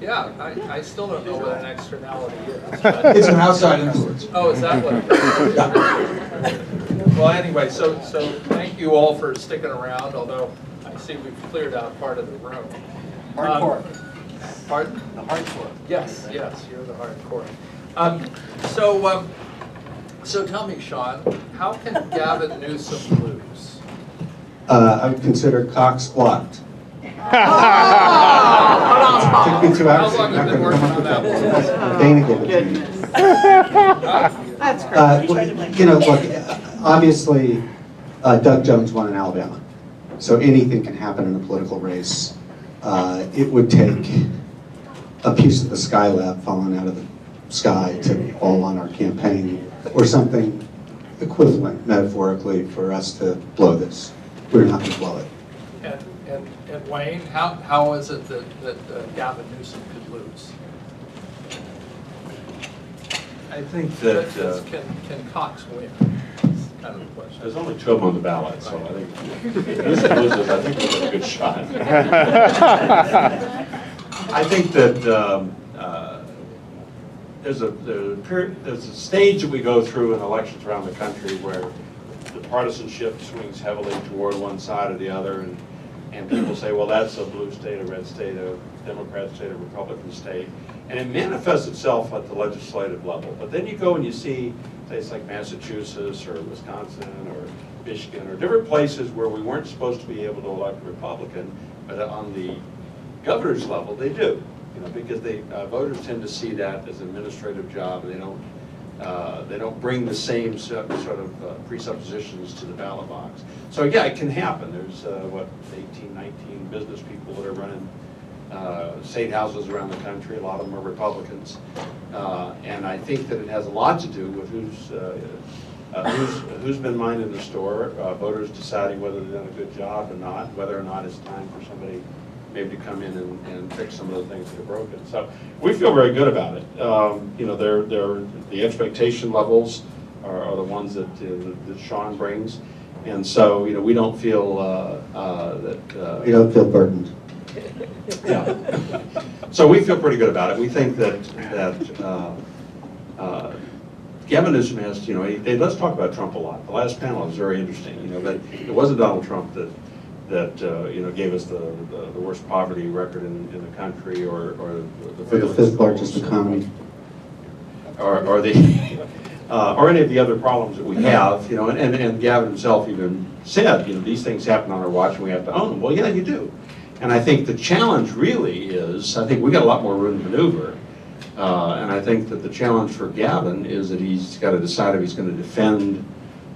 Yeah, I still don't know what an externality is. But It's an outside influence. oh, is that what it is? Well, anyway, so thank you all for sticking around, although I see we've cleared out part of the room. Hardcore. Pardon? The hardcore. Yes, you're the hardcore. So tell me, Sean, how can Gavin Newsom lose? I would consider Cox blocked. Took me 2 How hours. long have you been working on that one? Dana gave it to me. That's great. You know, look, obviously, Doug Jones won in Alabama, so anything can happen in a political race. It would take a piece of the Skylab falling out of the sky to fall on our campaign, or something equivalent, metaphorically, for us to blow this. We're not going to blow it. And Wayne, how is it that Gavin Newsom could lose? I think that Can Cox win? That's kind of the question. there's only 2 of them on the ballot, so I think if Newsom loses, I think we've got a good shot. I think that there's a stage that we go through in elections around the country where the partisanship swings heavily toward one side or the other, and people say, well, that's a blue state, a red state, a Democrat state, a Republican state, and it manifests itself at the legislative level. But then you go and you see states like Massachusetts or Wisconsin or Michigan or different places where we weren't supposed to be able to elect a Republican, but on the governor's level, they do. You know, because voters tend to see that as an administrative job, and they don't bring the same sort of presuppositions to the ballot box. So yeah, it can happen. There's 18, 19 business people that are running state houses around the country. A lot of them are Republicans, and I think that it has a lot to do with who's been minding the store, voters deciding whether they've done a good job or not, whether or not it's time for somebody maybe to come in and fix some of the things that are broken. So we feel very good about it. You know, the expectation levels are the ones that Sean brings, and so you know we don't feel that We don't feel burdened. yeah. So we feel pretty good about it. We think that Gavin Newsom has, you know, let's talk about Trump a lot. The last panel was very interesting. You know, that it wasn't Donald Trump that you know gave us the worst poverty record in the country, or We're the fifth largest economy. or the or any of the other problems that we have. You know, and Gavin himself even said, you know, these things happen on our watch and we have to own them. Well, yeah, you do. And I think the challenge really is, I think we got a lot more room to maneuver. And I think that the challenge for Gavin is that he's got to decide if he's going to defend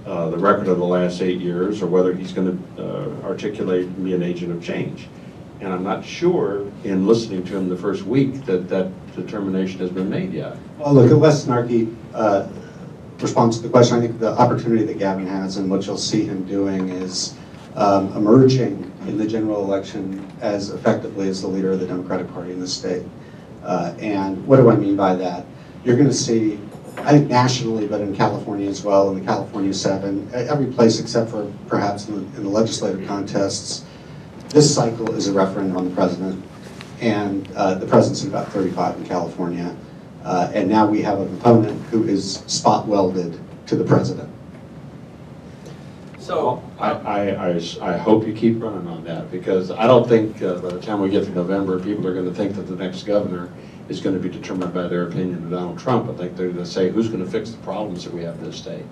the record of the last 8 years, or whether he's going to articulate and be an agent of change. And I'm not sure, in listening to him the first week, that determination has been made yet. Well, look, a less snarky response to the question. I think the opportunity that Gavin has, and what you'll see him doing, is emerging in the general election as effectively as the leader of the Democratic Party in the state. And what do I mean by that? You're going to see, I think nationally, but in California as well, in the California 7, every place except for perhaps in the legislative contests, this cycle is a referendum on the president, and the president's in about 35 in California, and now we have an opponent who is spot welded to the president. So I hope you keep running on that, because I don't think by the time we get to November, people are going to think that the next governor is going to be determined by their opinion of Donald Trump. I think they're going to say, who's going to fix the problems that we have in this state?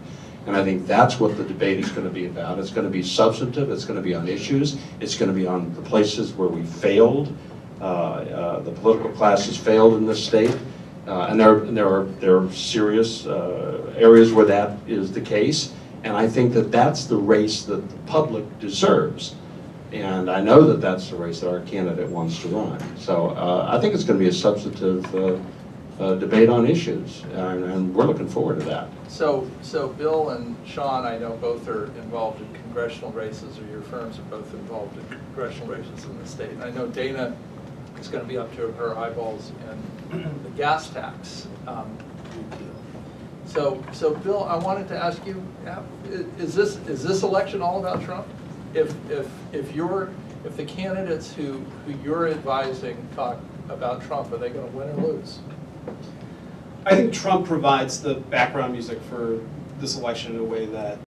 And I think that's what the debate is going to be about. It's going to be substantive. It's going to be on issues. It's going to be on the places where we failed. The political class has failed in this state. And there are serious areas where that is the case. And I think that that's the race that the public deserves. And I know that that's the race that our candidate wants to run. So I think it's going to be a substantive debate on issues, and we're looking forward to that. So Bill and Sean, I know both are involved in congressional races, or your firms are both involved in congressional races in the state. And I know Dana is going to be up to her eyeballs in the gas tax. So Bill, I wanted to ask you, is this election all about Trump? If the candidates who you're advising talk about Trump? Are they going to win or lose? I think Trump provides the background music for this election in a way that